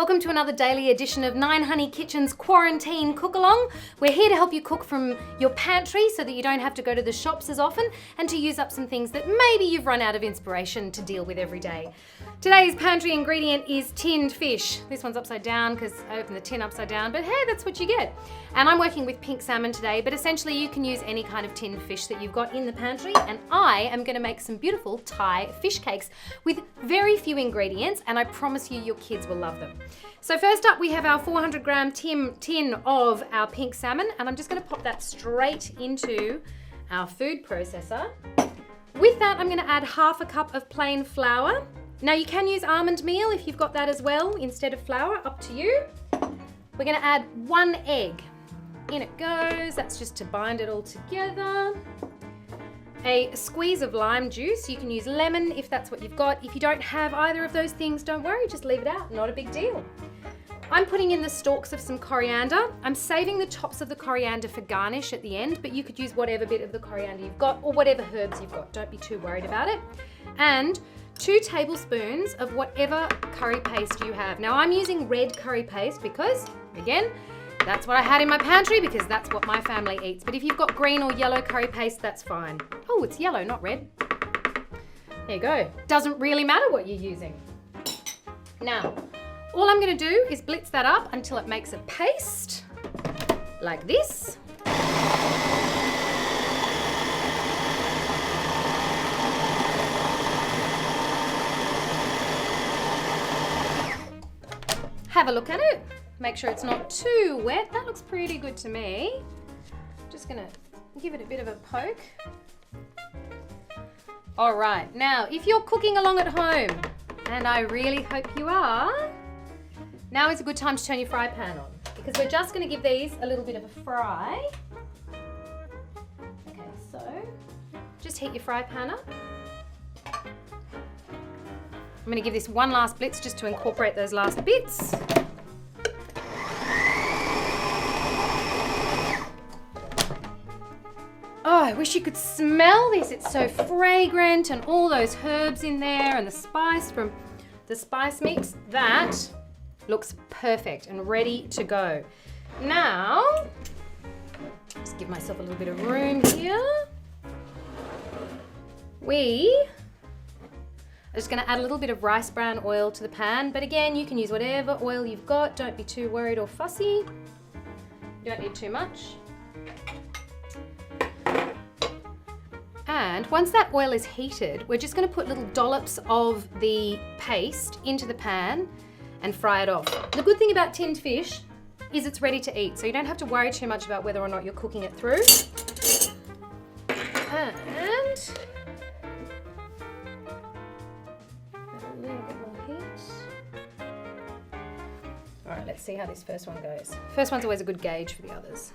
Welcome to another daily edition of 9Honey Kitchen's Quarantine Cook Along. We're here to help you cook from your pantry so that you don't have to go to the shops as often and to use up some things that maybe you've run out of inspiration to deal with every day. Today's pantry ingredient is tinned fish. This one's upside down because I opened the tin upside down, but hey, that's what you get. And I'm working with pink salmon today, but essentially you can use any kind of tinned fish that you've got in the pantry, and I am going to make some beautiful Thai fish cakes with very few ingredients, and I promise you your kids will love them. So first up we have our 400 gram tin of our pink salmon, and I'm just going to pop that straight into our food processor. With that I'm going to add half a cup of plain flour. Now you can use almond meal if you've got that as well instead of flour, up to you. We're going to add 1 egg. In it goes, that's just to bind it all together. A squeeze of lime juice. You can use lemon if that's what you've got. If you don't have either of those things, don't worry, just leave it out, not a big deal. I'm putting in the stalks of some coriander. I'm saving the tops of the coriander for garnish at the end, but you could use whatever bit of the coriander you've got or whatever herbs you've got. Don't be too worried about it. And 2 tablespoons of whatever curry paste you have. Now I'm using red curry paste because, again, that's what I had in my pantry because that's what my family eats. But if you've got green or yellow curry paste, that's fine. Oh, it's yellow, not red. There you go. Doesn't really matter what you're using. Now, all I'm going to do is blitz that up until it makes a paste, like this. Have a look at it. Make sure it's not too wet. That looks pretty good to me. Just gonna give it a bit of a poke. All right, now if you're cooking along at home, and I really hope you are, now is a good time to turn your fry pan on because we're just gonna give these a little bit of a fry. Okay, so just heat your fry pan up. I'm going to give this one last blitz just to incorporate those last bits. Oh, I wish you could smell this. It's so fragrant and all those herbs in there and the spice from the spice mix. That looks perfect and ready to go. Now, just give myself a little bit of room here. I'm just going to add a little bit of rice bran oil to the pan, but again, you can use whatever oil you've got. Don't be too worried or fussy. You don't need too much. And once that oil is heated, we're just going to put little dollops of the paste into the pan and fry it off. The good thing about tinned fish is it's ready to eat, so you don't have to worry too much about whether or not you're cooking it through. And a little bit more heat. All right, let's see how this first one goes. First one's always a good gauge for the others.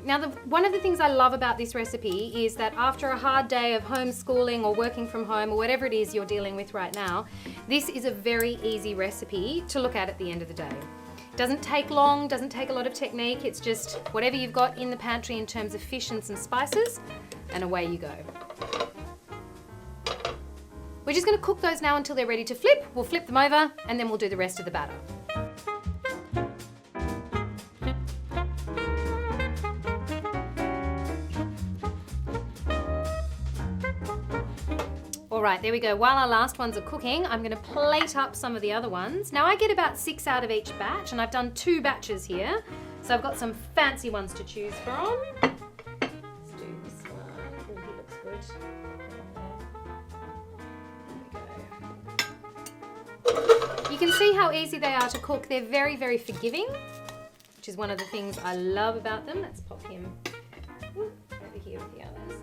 Now, one of the things I love about this recipe is that after a hard day of homeschooling or working from home or whatever it is you're dealing with right now, this is a very easy recipe to look at the end of the day. Doesn't take long, doesn't take a lot of technique. It's just whatever you've got in the pantry in terms of fish and some spices, and away you go. We're just going to cook those now until they're ready to flip. We'll flip them over and then we'll do the rest of the batter. All right, there we go. While our last ones are cooking, I'm going to plate up some of the other ones. Now I get about 6 out of each batch, and I've done 2 batches here. So I've got some fancy ones to choose from. Let's do this one. Oh, he looks good. There we go. You can see how easy they are to cook. They're very, very forgiving, which is one of the things I love about them. Let's pop him over here with the others.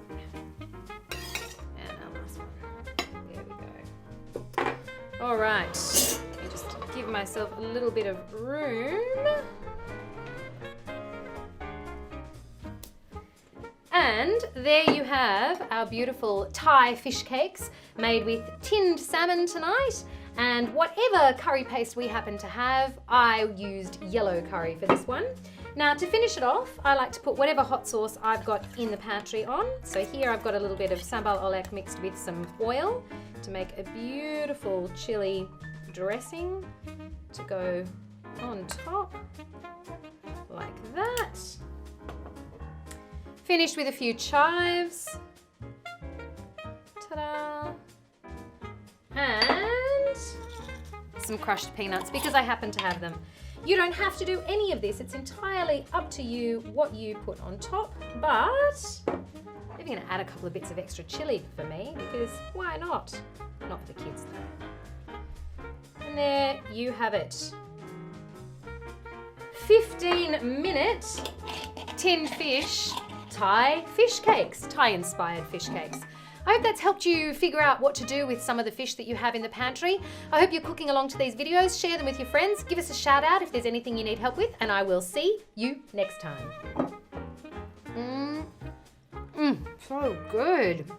All right, let me just give myself a little bit of room. And there you have our beautiful Thai fish cakes made with tinned salmon tonight. And whatever curry paste we happen to have, I used yellow curry for this one. Now to finish it off, I like to put whatever hot sauce I've got in the pantry on. So here I've got a little bit of sambal olek mixed with some oil. to make a beautiful chili dressing to go on top, like that. Finished with a few chives. Ta-da! And some crushed peanuts because I happen to have them. You don't have to do any of this. It's entirely up to you what you put on top, but I'm going to add a couple of bits of extra chili for me because why not? Not for the kids though. And there you have it. 15-minute tin fish Thai fish cakes, Thai inspired fish cakes. I hope that's helped you figure out what to do with some of the fish that you have in the pantry. I hope you're cooking along to these videos. Share them with your friends. Give us a shout out if there's anything you need help with, and I will see you next time. So good.